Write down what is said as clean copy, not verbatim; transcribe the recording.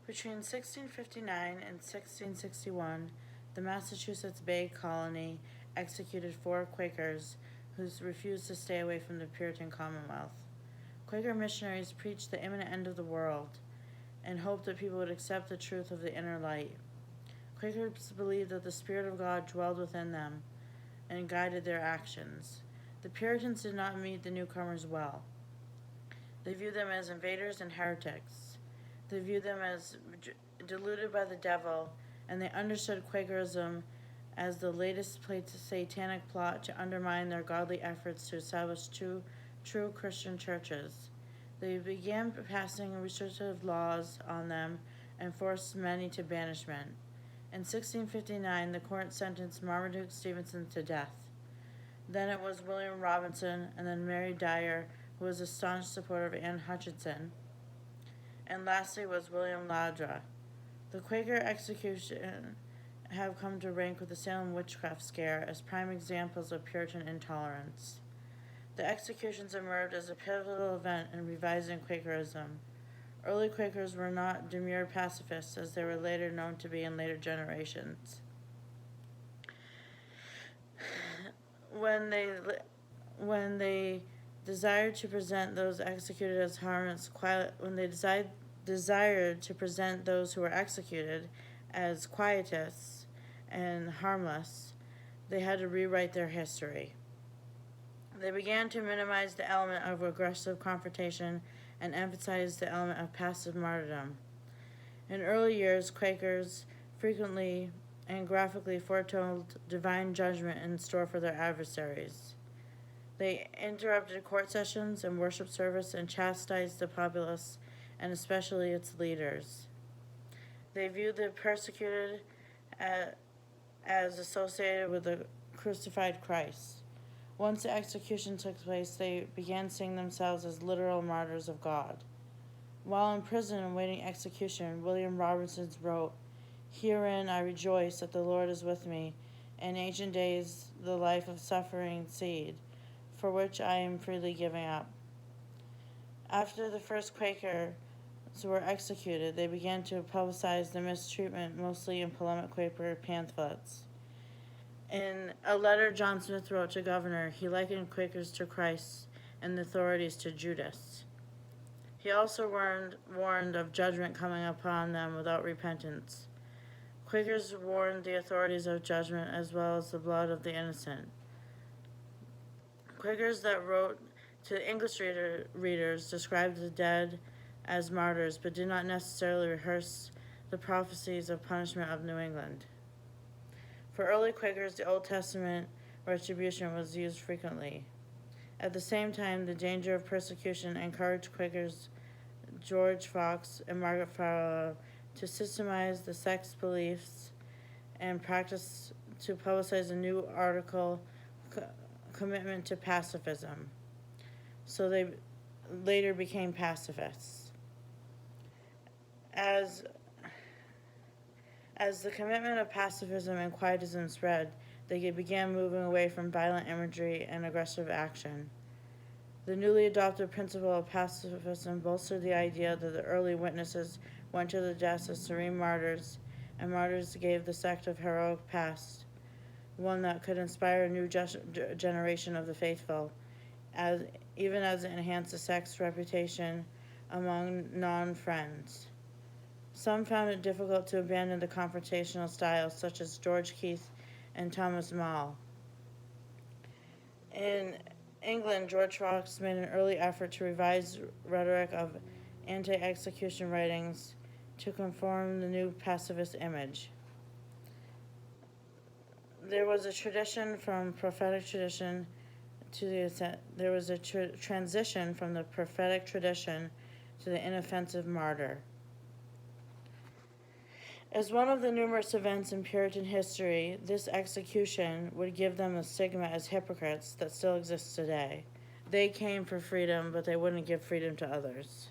Between 1659 and 1661, the Massachusetts Bay Colony executed 4 Quakers who refused to stay away from the Puritan Commonwealth. Quaker missionaries preached the imminent end of the world and hoped that people would accept the truth of the inner light. Quakers believed that the Spirit of God dwelled within them and guided their actions. The Puritans did not meet the newcomers well. They viewed them as invaders and heretics. They viewed them as deluded by the devil, and they understood Quakerism as the latest satanic plot to undermine their godly efforts to establish true Christian churches. They began passing restrictive laws on them and forced many to banishment. In 1659, the court sentenced Marmaduke Stevenson to death. Then it was William Robinson, and then Mary Dyer, who was a staunch supporter of Anne Hutchinson, and lastly was William Ladra. The Quaker execution have come to rank with the Salem witchcraft scare as prime examples of Puritan intolerance. The executions emerged as a pivotal event in revising Quakerism. Early Quakers were not demure pacifists as they were later known to be in later generations. When they desired to present those executed as harmless, desired to present those who were executed as quietists and harmless, they had to rewrite their history. They began to minimize the element of aggressive confrontation and emphasize the element of passive martyrdom. In early years, Quakers frequently and graphically foretold divine judgment in store for their adversaries. They interrupted court sessions and worship service and chastised the populace, and especially its leaders. They viewed the persecuted as associated with the crucified Christ. Once the execution took place, they began seeing themselves as literal martyrs of God. While in prison awaiting execution, William Robinson wrote, "Herein I rejoice that the Lord is with me. In ancient days the life of suffering seed, for which I am freely giving up." After the first Quakers were executed, they began to publicize the mistreatment, mostly in polemic Quaker pamphlets. In a letter John Smith wrote to Governor, he likened Quakers to Christ and the authorities to Judas. He also warned of judgment coming upon them without repentance. Quakers warned the authorities of judgment as well as the blood of the innocent. Quakers that wrote to English readers described the dead as martyrs, but did not necessarily rehearse the prophecies of punishment of New England. For early Quakers, the Old Testament retribution was used frequently. At the same time, the danger of persecution encouraged Quakers George Fox and Margaret Farlow to systemize the sect's beliefs and practice to publicize a new article commitment to pacifism. So they later became pacifists. As the commitment of pacifism and quietism spread, they began moving away from violent imagery and aggressive action. The newly adopted principle of pacifism bolstered the idea that the early witnesses went to the deaths as serene martyrs, and martyrs gave the sect of heroic past, one that could inspire a new generation of the faithful, even as it enhanced the sect's reputation among non-friends. Some found it difficult to abandon the confrontational styles, such as George Keith and Thomas Mall. In England, George Fox made an early effort to revise rhetoric of anti-execution writings to conform the new pacifist image. There was a transition from the prophetic tradition to the inoffensive martyr. As one of the numerous events in Puritan history, this execution would give them a stigma as hypocrites that still exists today. They came for freedom, but they wouldn't give freedom to others.